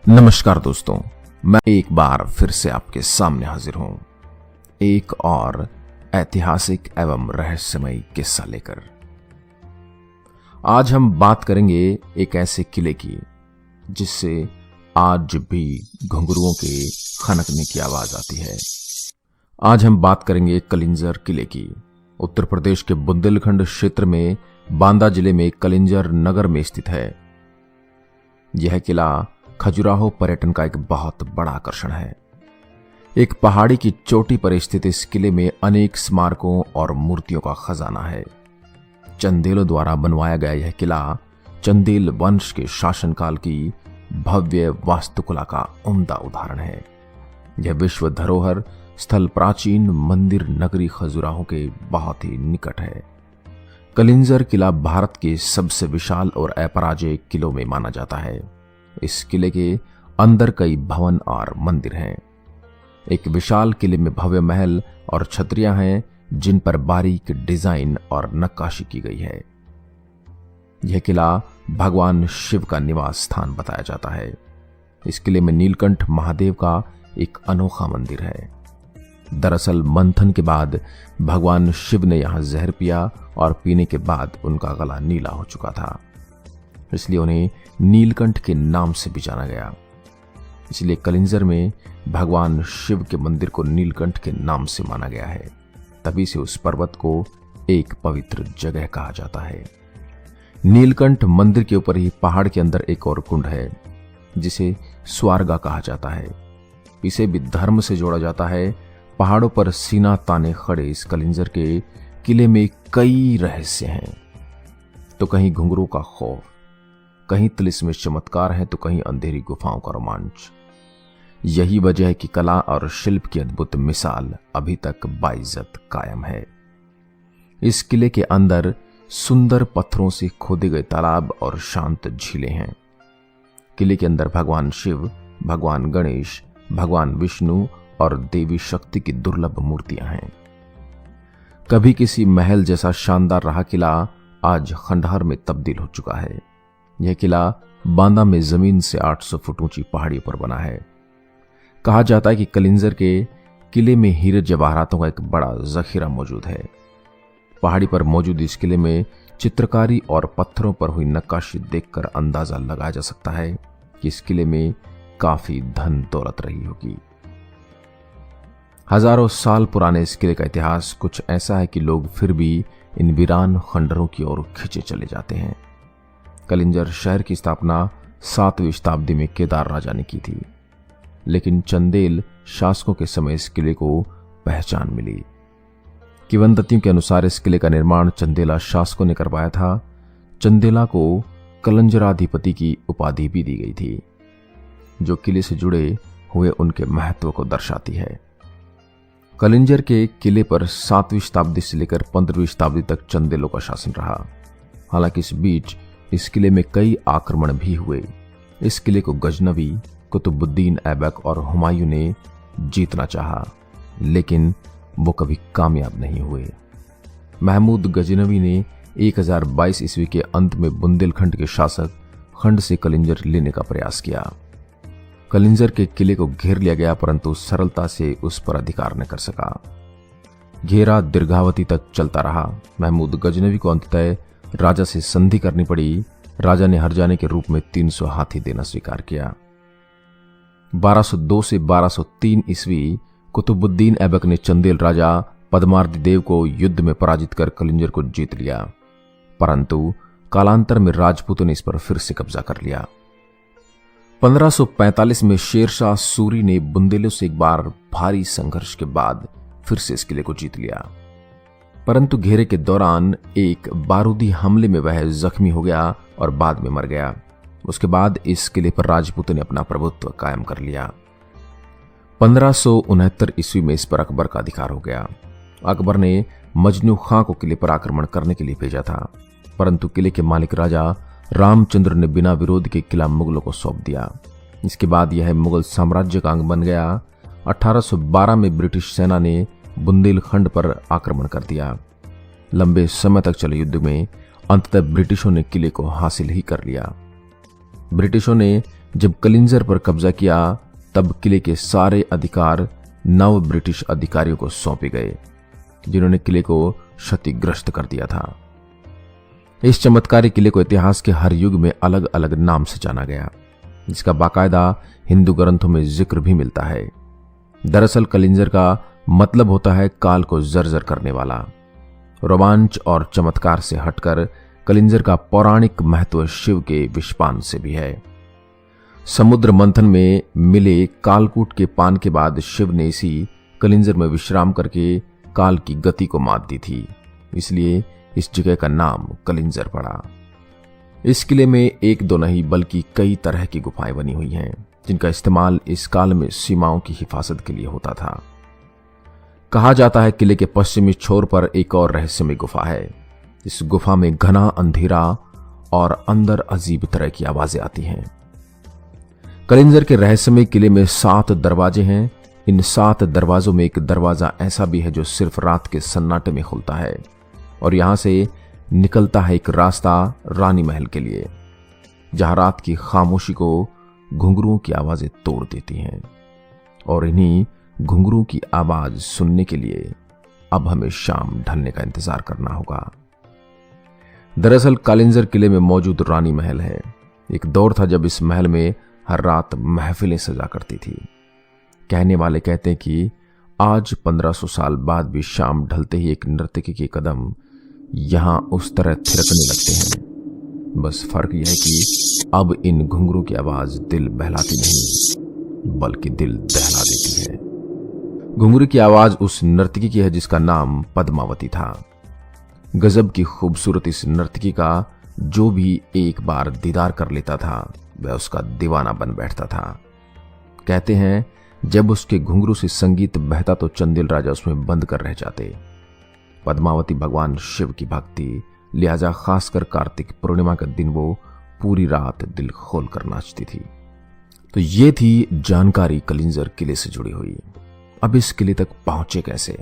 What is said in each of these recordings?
नमस्कार दोस्तों, मैं एक बार फिर से आपके सामने हाजिर हूं एक और ऐतिहासिक एवं रहस्यमयी किस्सा लेकर। आज हम बात करेंगे एक ऐसे किले की जिससे आज भी घुंघरुओं के खनकने की आवाज आती है। आज हम बात करेंगे कलिंजर किले की। उत्तर प्रदेश के बुंदेलखंड क्षेत्र में बांदा जिले में कलिंजर नगर में स्थित है। यह किला खजुराहो पर्यटन का एक बहुत बड़ा आकर्षण है। एक पहाड़ी की चोटी पर स्थित इस किले में अनेक स्मारकों और मूर्तियों का खजाना है। चंदेलों द्वारा बनवाया गया यह किला चंदेल वंश के शासनकाल की भव्य वास्तुकला का उम्दा उदाहरण है। यह विश्व धरोहर स्थल प्राचीन मंदिर नगरी खजुराहो के बहुत ही निकट है। कलिंजर किला भारत के सबसे विशाल और अपराजेय किलों में माना जाता है। इस किले के अंदर कई भवन और मंदिर हैं। एक विशाल किले में भव्य महल और छतरियां हैं जिन पर बारीक डिजाइन और नक्काशी की गई है। यह किला भगवान शिव का निवास स्थान बताया जाता है। इस किले में नीलकंठ महादेव का एक अनोखा मंदिर है। दरअसल मंथन के बाद भगवान शिव ने यहां जहर पिया और पीने के बाद उनका गला नीला हो चुका था, इसलिए उन्हें नीलकंठ के नाम से भी जाना गया। इसलिए कलिंजर में भगवान शिव के मंदिर को नीलकंठ के नाम से माना गया है। तभी से उस पर्वत को एक पवित्र जगह कहा जाता है। नीलकंठ मंदिर के ऊपर ही पहाड़ के अंदर एक और कुंड है जिसे स्वर्गा कहा जाता है। इसे भी धर्म से जोड़ा जाता है। पहाड़ों पर सीना ताने खड़े इस कलिंजर के किले में कई रहस्य हैं। तो कहीं घुंघरू का खौफ, कहीं तिलिस्मी चमत्कार है, तो कहीं अंधेरी गुफाओं का रोमांच। यही वजह है कि कला और शिल्प की अद्भुत मिसाल अभी तक बाइज्जत कायम है। इस किले के अंदर सुंदर पत्थरों से खोदे गए तालाब और शांत झीलें हैं। किले के अंदर भगवान शिव, भगवान गणेश, भगवान विष्णु और देवी शक्ति की दुर्लभ मूर्तियां हैं। कभी किसी महल जैसा शानदार रहा किला आज खंडहर में तब्दील हो चुका है। यह किला बांदा में जमीन से 800 फुट ऊंची पहाड़ी पर बना है। कहा जाता है कि कलिंजर के किले में हीरे जवाहरातों का एक बड़ा जखीरा मौजूद है। पहाड़ी पर मौजूद इस किले में चित्रकारी और पत्थरों पर हुई नक्काशी देखकर अंदाजा लगाया जा सकता है कि इस किले में काफी धन दौलत रही होगी। हजारों साल पुराने इस किले का इतिहास कुछ ऐसा है कि लोग फिर भी इन वीरान खंडरों की ओर खिंचे चले जाते हैं। कलिंजर शहर की स्थापना 7वीं शताब्दी में केदार राजा ने की थी, लेकिन चंदेल शासकों के समय इस किले को पहचान मिली। किंवदंतियों के अनुसार इस किले का निर्माण चंदेला शासकों ने करवाया था। चंदेला को कलंजराधिपति की उपाधि भी दी गई थी, जो किले से जुड़े हुए उनके महत्व को दर्शाती है। कलिंजर के किले पर 7वीं शताब्दी से लेकर 15वीं शताब्दी तक चंदेलों का शासन रहा। हालांकि इस बीच इस किले में कई आक्रमण भी हुए। इस किले को गजनवी, कुतुबुद्दीन ऐबक और हुमायूं ने जीतना चाहा, लेकिन वो कभी कामयाब नहीं हुए। महमूद गजनवी ने 1022 ईस्वी के अंत में बुंदेलखंड के शासक खंड से कलिंजर लेने का प्रयास किया। कलिंजर के किले को घेर लिया गया, परंतु सरलता से उस पर अधिकार न कर सका। घेरा दीर्घावधि तक चलता रहा। महमूद गजनवी को अंततः राजा से संधि करनी पड़ी। राजा ने हर्जाने के रूप में 300 हाथी देना स्वीकार किया। 1202 से 1203 ईस्वी कुतुबुद्दीन ऐबक ने चंदेल राजा पद्मार्दी देव को युद्ध में पराजित कर कलिंजर को जीत लिया, परंतु कालांतर में राजपूतों ने इस पर फिर से कब्जा कर लिया। 1545 में शेरशाह सूरी ने बुंदेलों से एक बार भारी संघर्ष के बाद फिर से इस किले को जीत लिया, परंतु घेरे के दौरान एक बारूदी हमले में वह जख्मी हो गया और बाद में मर गया। उसके बाद इस किले पर राजपूतों ने अपना प्रभुत्व कायम कर लिया। 1569 ईस्वी में इस पर अकबर का अधिकार हो गया। अकबर ने मजनू खां को किले पर आक्रमण करने के लिए भेजा था, परंतु किले के मालिक राजा रामचंद्र ने बिना विरोध के किला मुगलों को सौंप दिया। इसके बाद यह मुगल साम्राज्य का अंग बन गया। 1812 में ब्रिटिश सेना ने बुंदेलखंड पर आक्रमण कर दिया। लंबे समय तक चले युद्ध में अंततः ब्रिटिशों ने किले को हासिल ही कर लिया। ब्रिटिशों ने जब कलिंजर पर कब्जा किया तब किले के सारे अधिकार नव ब्रिटिश अधिकारियों को सौंपे गए, जिन्होंने किले को क्षतिग्रस्त कर दिया था। इस चमत्कारी किले को इतिहास के हर युग में अलग अलग नाम से जाना गया, जिसका बाकायदा हिंदू ग्रंथों में जिक्र भी मिलता है। दरअसल कलिंजर का मतलब होता है काल को जर्जर करने वाला। रोमांच और चमत्कार से हटकर कलिंजर का पौराणिक महत्व शिव के विषपान से भी है। समुद्र मंथन में मिले कालकूट के पान के बाद शिव ने इसी कलिंजर में विश्राम करके काल की गति को मात दी थी, इसलिए इस जगह का नाम कलिंजर पड़ा। इस किले में एक दो नहीं बल्कि कई तरह की गुफाएं बनी हुई हैं, जिनका इस्तेमाल इस काल में सीमाओं की हिफाजत के लिए होता था। कहा जाता है किले के पश्चिमी छोर पर एक और रहस्यमय गुफा है। इस गुफा में घना अंधेरा और अंदर अजीब तरह की आवाजें आती हैं। कलिंजर के रहस्यमय किले में 7 दरवाजे हैं। इन 7 दरवाजों में एक दरवाजा ऐसा भी है जो सिर्फ रात के सन्नाटे में खुलता है और यहां से निकलता है एक रास्ता रानी महल के लिए, जहां रात की खामोशी को घुंघरुओं की आवाजें तोड़ देती हैं। और इन्हीं घुंघरुओं की आवाज सुनने के लिए अब हमें शाम ढलने का इंतजार करना होगा। दरअसल कलिंजर किले में मौजूद रानी महल है। एक दौर था जब इस महल में हर रात महफिलें सजा करती थी। कहने वाले कहते हैं कि आज 1500 साल बाद भी शाम ढलते ही एक नर्तकी के कदम यहां उस तरह थिरकने लगते हैं। बस फर्क यह है कि अब इन घुंघरू की आवाज दिल बहलाती नहीं बल्कि दिल दहला देती है। घुंघरू की आवाज उस नर्तकी की है जिसका नाम पद्मावती था। गजब की खूबसूरत इस नर्तकी का जो भी एक बार दीदार कर लेता था वह उसका दीवाना बन बैठता था। कहते हैं जब उसके घुंघरू से संगीत बहता तो चंदेल राजा उसमें बंद कर रह जाते। पद्मावती भगवान शिव की भक्ति, लिहाजा खासकर कार्तिक पूर्णिमा का दिन वो पूरी रात दिल खोल कर नाचती थी। तो ये थी जानकारी कलिंजर किले से जुड़ी हुई। अब इस किले तक पहुंचे कैसे?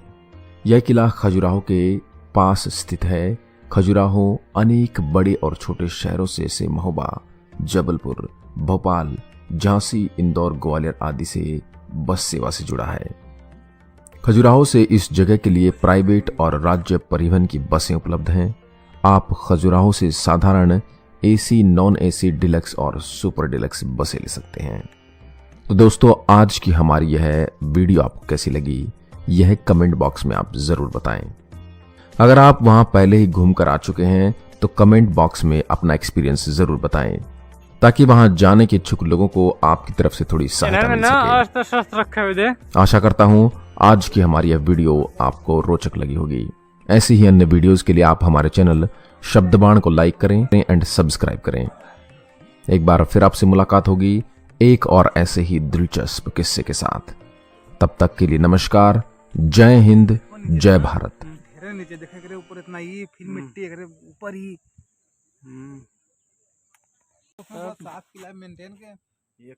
यह किला खजुराहो के पास स्थित है। खजुराहो अनेक बड़े और छोटे शहरों से जैसे महोबा, जबलपुर, भोपाल, झांसी, इंदौर, ग्वालियर आदि से बस सेवा से जुड़ा है। खजुराहो से इस जगह के लिए प्राइवेट और राज्य परिवहन की बसें उपलब्ध हैं। आप खजुराहो से साधारण एसी, नॉन एसी, डिलक्स और सुपर डिलक्स बसें ले सकते हैं। तो दोस्तों आज की हमारी यह वीडियो आपको कैसी लगी यह कमेंट बॉक्स में आप जरूर बताएं। अगर आप वहां पहले ही घूम कर आ चुके हैं तो कमेंट बॉक्स में अपना एक्सपीरियंस जरूर बताएं, ताकि वहां जाने के इच्छुक लोगों को आपकी तरफ से थोड़ी सहायता मिल सके। आशा करता हूं आज की हमारी यह वीडियो आपको रोचक लगी होगी। ऐसी ही अन्य वीडियोस के लिए आप हमारे चैनल शब्दबाण को लाइक करें एंड सब्सक्राइब करें। एक बार फिर आपसे मुलाकात होगी एक और ऐसे ही दिलचस्प किस्से के साथ। तब तक के लिए नमस्कार, जय हिंद, जय भारत। नीचे देखे करे ऊपर इतना ही फिर मिट्टी करे ऊपर ही 7 किलो मेंटेन के एक